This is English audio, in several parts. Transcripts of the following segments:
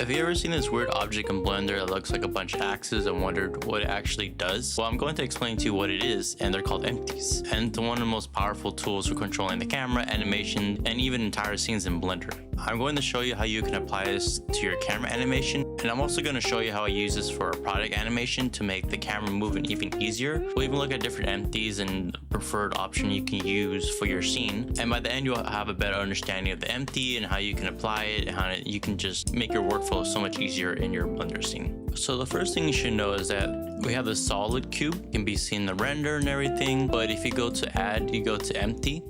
Have you ever seen this weird object in Blender that looks like a bunch of axes and wondered what it actually does? Well, I'm going to explain to you what it is, and they're called empties. And it's one of the most powerful tools for controlling the camera, animation, and even entire scenes in Blender. I'm going to show you how you can apply this to your camera animation, and I'm also going to show you how I use this for a product animation to make the camera moving even easier. We'll even look at different empties and preferred option you can use for your scene, and by the end you'll have a better understanding of the empty and how you can apply it and how you can just make your workflow so much easier in your Blender scene. So the first thing you should know is that we have the solid cube. It can be seen in the render and everything, but if you go to add, you go to empty,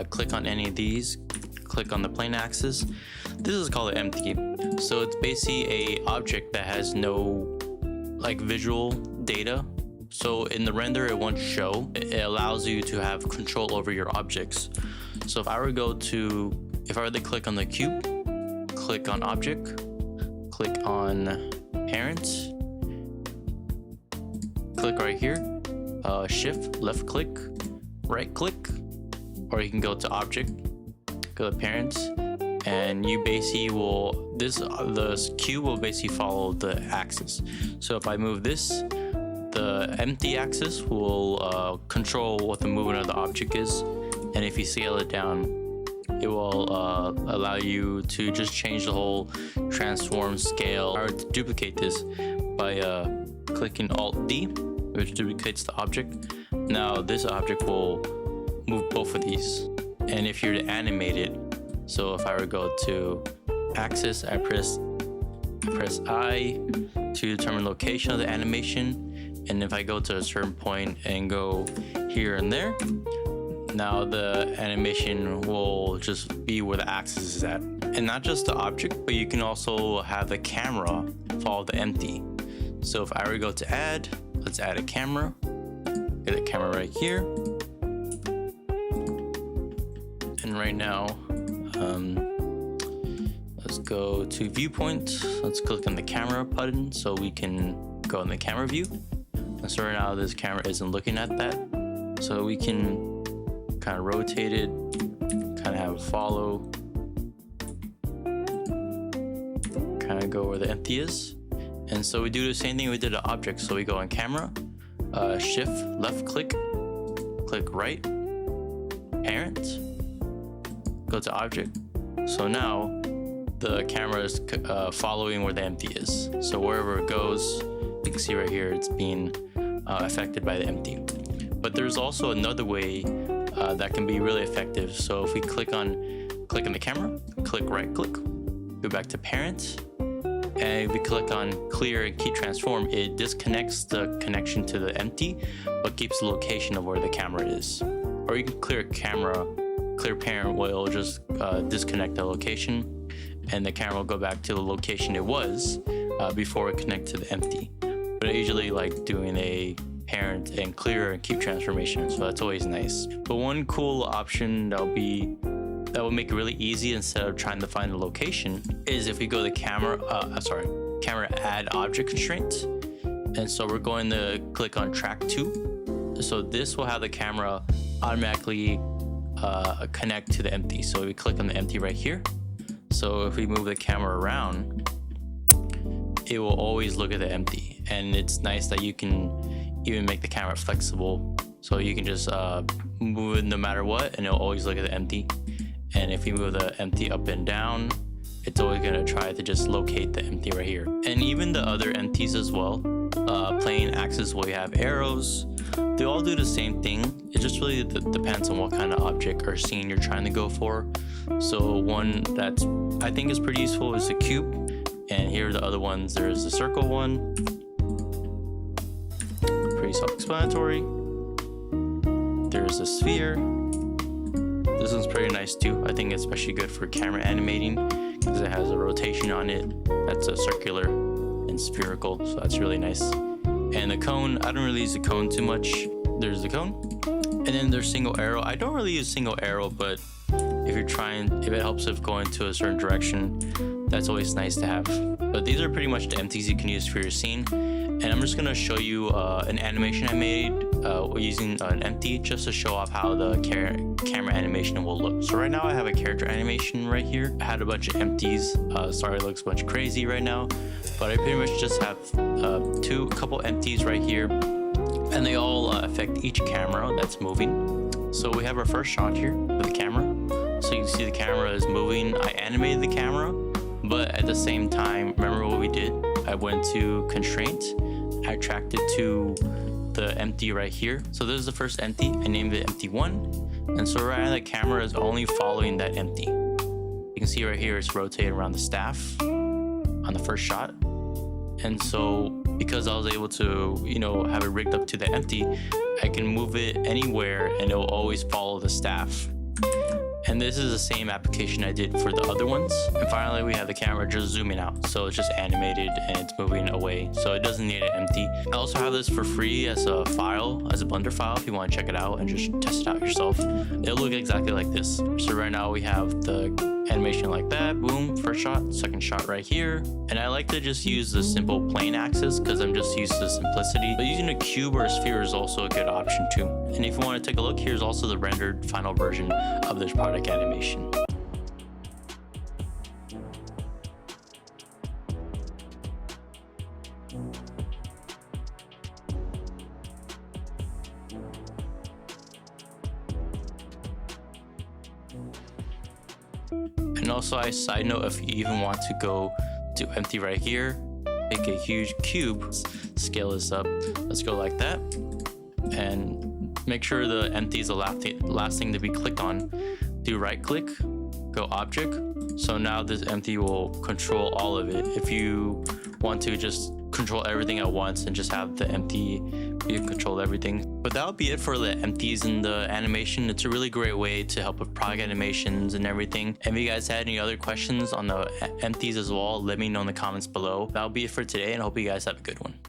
click on any of these, click on the plane axis. This is called an empty. So it's basically a object that has no like visual data. So in the render it won't show. It allows you to have control over your objects. So if I were to click on the cube, click on object, click on parent, click right here, shift, left click, right click, or you can go to object, go to parents, and you basically will, the cube will basically follow the axis. So if I move this, the empty axis will control what the movement of the object is, and if you scale it down, it will allow you to just change the whole transform scale, or to duplicate this by clicking Alt D, which duplicates the object. Now this object will move both of these, and if you're to animate it, so if I were to go to axis, I press I to determine location of the animation, and if I go to a certain point and go here and there, now the animation will just be where the axis is at. And not just the object, but you can also have the camera follow the empty. So if I were to go to add, let's add a camera, get a camera right here. And right now, let's go to viewpoint. Let's click on the camera button so we can go in the camera view. And so right now this camera isn't looking at that. So we can kind of rotate it, kind of have it follow, kind of go where the empty is. And so we do the same thing we did to object. So we go on camera, shift, left click, click right, parent, go to object. So now the camera is following where the empty is. So wherever it goes, you can see right here, it's being affected by the empty. But there's also another way that can be really effective. So if we click on the camera, click right click, go back to parent, and if we click on clear and keep transform, it disconnects the connection to the empty, but keeps the location of where the camera is. Or you can clear parent will just disconnect the location, and the camera will go back to the location it was before it connected to the empty. But I usually like doing a parent and clear and keep transformation, so that's always nice. But one cool option that will make it really easy instead of trying to find the location is if we go to camera add object constraints, and so we're going to click on track 2. So this will have the camera automatically connect to the empty. So we click on the empty right here. So if we move the camera around, it will always look at the empty, and it's nice that you can even make the camera flexible, so you can just move it no matter what, and it'll always look at the empty. And if you move the empty up and down, it's always going to try to just locate the empty right here. And even the other empties as well, plane axis where you have arrows, they all do the same thing. It just really depends on what kind of object or scene you're trying to go for. So one that's I think is pretty useful is the cube, and here are the other ones. There's the circle one, pretty self-explanatory. There's a sphere. This one's pretty nice too. I think it's especially good for camera animating because it has a rotation on it that's a circular and spherical, so that's really nice. And the cone, I don't really use the cone too much. There's the cone, and then there's single arrow. I don't really use single arrow, but if it helps with going to a certain direction, that's always nice to have. But these are pretty much the empties you can use for your scene. And I'm just gonna show you an animation I made we're using an empty just to show off how the camera animation will look. So right now I have a character animation right here. I had a bunch of empties. Sorry, it looks a bunch crazy right now, but I pretty much just have a couple empties right here, and they all affect each camera that's moving. So we have our first shot here with the camera. So you can see the camera is moving. I animated the camera, but at the same time, remember what we did? I went to constraint. I tracked it to the empty right here. So this is the first empty. I named it empty 1. And so right now the camera is only following that empty. You can see right here it's rotating around the staff on the first shot. And so because I was able to, have it rigged up to the empty, I can move it anywhere and it will always follow the staff. And this is the same application I did for the other ones. And finally, we have the camera just zooming out. So it's just animated and it's moving away. So it doesn't need it empty. I also have this for free as a file, as a Blender file, if you want to check it out and just test it out yourself. It'll look exactly like this. So right now we have the animation like that, boom, first shot, second shot right here. And I like to just use the simple plane axis because I'm just used to simplicity. But using a cube or a sphere is also a good option too. And if you want to take a look, here's also the rendered final version of this product animation. And also, a side note, if you even want to go to empty right here, make a huge cube, scale this up. Let's go like that. And make sure the empty is the last thing to be clicked on. Do right click, go object. So now this empty will control all of it. If you want to just control everything at once and just have the empty be in control of everything. But that would be it for the empties in the animation. It's a really great way to help with product animations and everything. And if you guys had any other questions on the empties as well, let me know in the comments below. That'll be it for today, and I hope you guys have a good one.